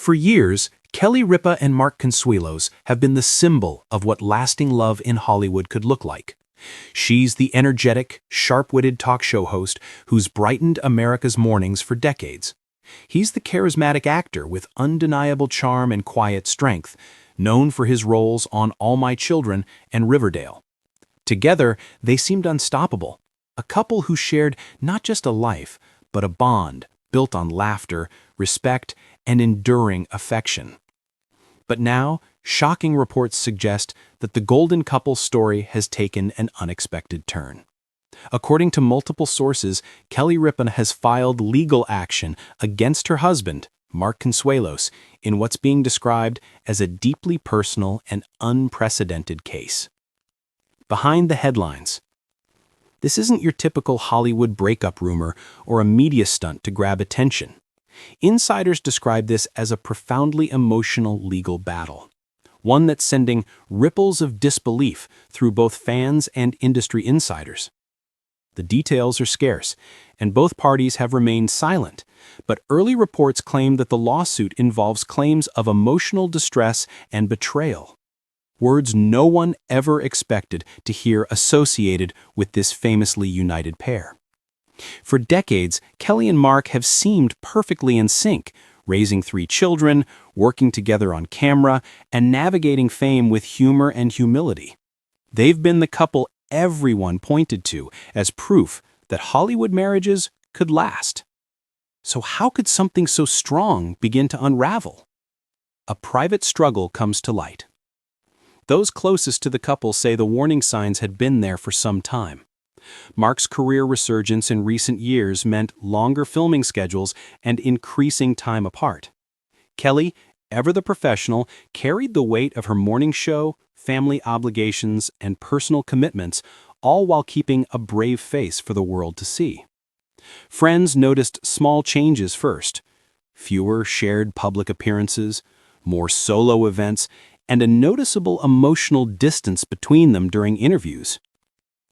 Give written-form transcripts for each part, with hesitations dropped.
For years, Ripa and Mark Consuelos have been the symbol of what lasting love in Hollywood could look like. She's the energetic, sharp-witted talk show host who's brightened America's mornings for decades. He's the charismatic actor with undeniable charm and quiet strength, known for his roles on All My Children and Riverdale. Together, they seemed unstoppable, a couple who shared not just a life, but a bond built on laughter, respect, and enduring affection. But now, shocking reports suggest that the golden couple's story has taken an unexpected turn. According to multiple sources, Ripa has filed legal action against her husband, Mark Consuelos, in what's being described as a deeply personal and unprecedented case. Behind the headlines. This isn't your typical Hollywood breakup rumor or a media stunt to grab attention. Insiders describe this as a profoundly emotional legal battle, one that's sending ripples of disbelief through both fans and industry insiders. The details are scarce, and both parties have remained silent, but early reports claim that the lawsuit involves claims of emotional distress and betrayal. Words no one ever expected to hear associated with this famously united pair. For decades, Kelly and Mark have seemed perfectly in sync, raising 3 children, working together on camera, and navigating fame with humor and humility. They've been the couple everyone pointed to as proof that Hollywood marriages could last. So how could something so strong begin to unravel? A private struggle comes to light. Those closest to the couple say the warning signs had been there for some time. Mark's career resurgence in recent years meant longer filming schedules and increasing time apart. Kelly, ever the professional, carried the weight of her morning show, family obligations, and personal commitments, all while keeping a brave face for the world to see. Friends noticed small changes first: fewer shared public appearances, more solo events, and a noticeable emotional distance between them during interviews.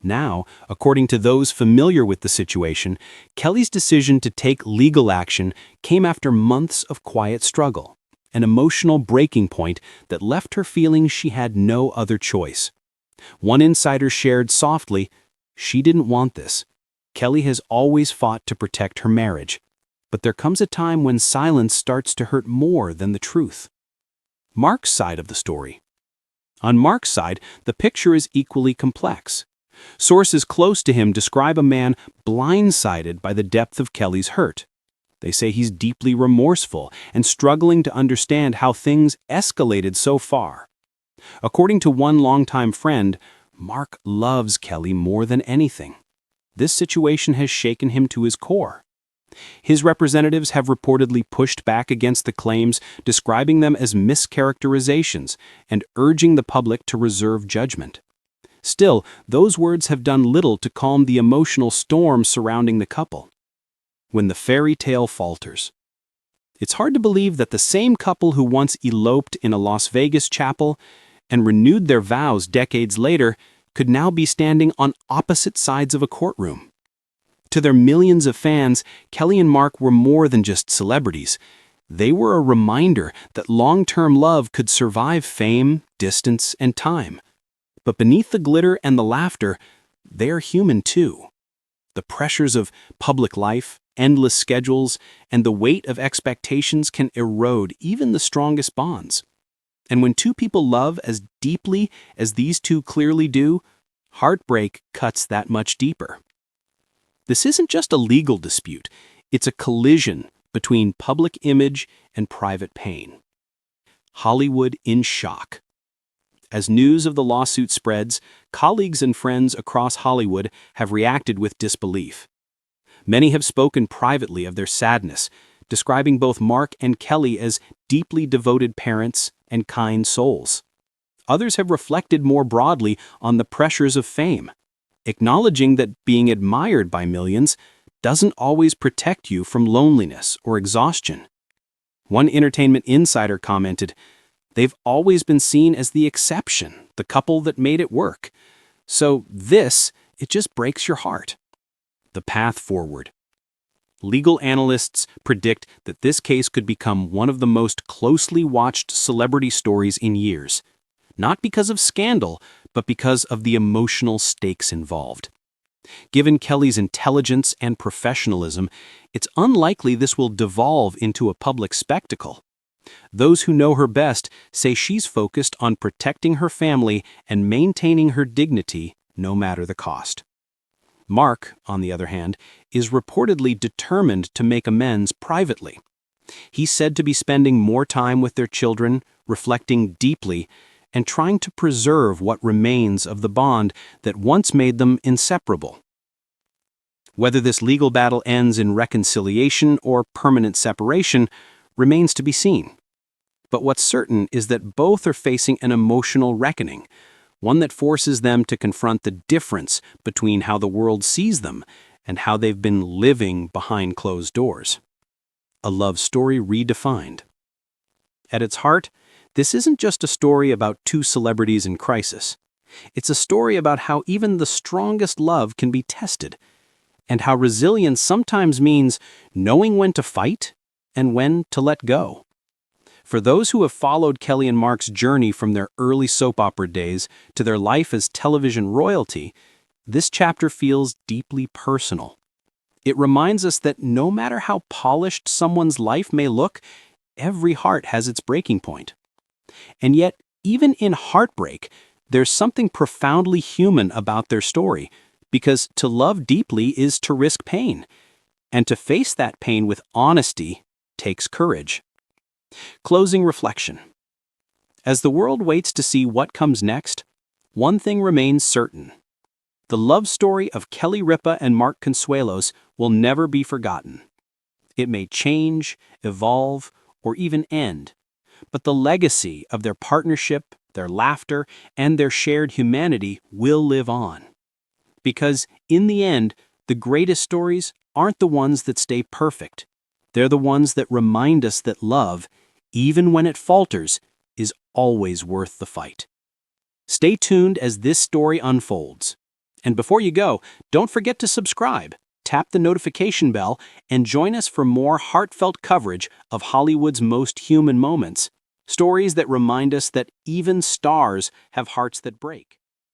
Now, according to those familiar with the situation, Kelly's decision to take legal action came after months of quiet struggle, an emotional breaking point that left her feeling she had no other choice. One insider shared softly, "She didn't want this. Kelly has always fought to protect her marriage, but there comes a time when silence starts to hurt more than the truth." Mark's side of the story. On Mark's side, the picture is equally complex. Sources close to him describe a man blindsided by the depth of Kelly's hurt. They say he's deeply remorseful and struggling to understand how things escalated so far. According to one longtime friend, Mark loves Kelly more than anything. This situation has shaken him to his core. His representatives have reportedly pushed back against the claims, describing them as mischaracterizations and urging the public to reserve judgment. Still, those words have done little to calm the emotional storm surrounding the couple. When the fairy tale falters. It's hard to believe that the same couple who once eloped in a Las Vegas chapel and renewed their vows decades later could now be standing on opposite sides of a courtroom. To their millions of fans, Kelly and Mark were more than just celebrities. They were a reminder that long-term love could survive fame, distance, and time. But beneath the glitter and the laughter, they are human too. The pressures of public life, endless schedules, and the weight of expectations can erode even the strongest bonds. And when two people love as deeply as these two clearly do, heartbreak cuts that much deeper. This isn't just a legal dispute, it's a collision between public image and private pain. Hollywood in shock. As news of the lawsuit spreads, colleagues and friends across Hollywood have reacted with disbelief. Many have spoken privately of their sadness, describing both Mark and Kelly as deeply devoted parents and kind souls. Others have reflected more broadly on the pressures of fame, acknowledging that being admired by millions doesn't always protect you from loneliness or exhaustion. One entertainment insider commented, "They've always been seen as the exception, the couple that made it work. So it just breaks your heart." The path forward. Legal analysts predict that this case could become one of the most closely watched celebrity stories in years, not because of scandal, but because of the emotional stakes involved. Given Kelly's intelligence and professionalism, it's unlikely this will devolve into a public spectacle. Those who know her best say she's focused on protecting her family and maintaining her dignity no matter the cost. Mark, on the other hand, is reportedly determined to make amends privately. He's said to be spending more time with their children, reflecting deeply, and trying to preserve what remains of the bond that once made them inseparable. Whether this legal battle ends in reconciliation or permanent separation remains to be seen. But what's certain is that both are facing an emotional reckoning, one that forces them to confront the difference between how the world sees them and how they've been living behind closed doors. A love story redefined. At its heart, this isn't just a story about two celebrities in crisis. It's a story about how even the strongest love can be tested, and how resilience sometimes means knowing when to fight and when to let go. For those who have followed Kelly and Mark's journey from their early soap opera days to their life as television royalty, this chapter feels deeply personal. It reminds us that no matter how polished someone's life may look, every heart has its breaking point. And yet, even in heartbreak, there's something profoundly human about their story, because to love deeply is to risk pain, and to face that pain with honesty takes courage. Closing reflection. As the world waits to see what comes next, one thing remains certain. The love story of Kelly Ripa and Mark Consuelos will never be forgotten. It may change, evolve, or even end, but the legacy of their partnership, their laughter, and their shared humanity will live on. Because, in the end, the greatest stories aren't the ones that stay perfect. They're the ones that remind us that love, even when it falters, is always worth the fight. Stay tuned as this story unfolds. And before you go, don't forget to subscribe, tap the notification bell, and join us for more heartfelt coverage of Hollywood's most human moments, stories that remind us that even stars have hearts that break.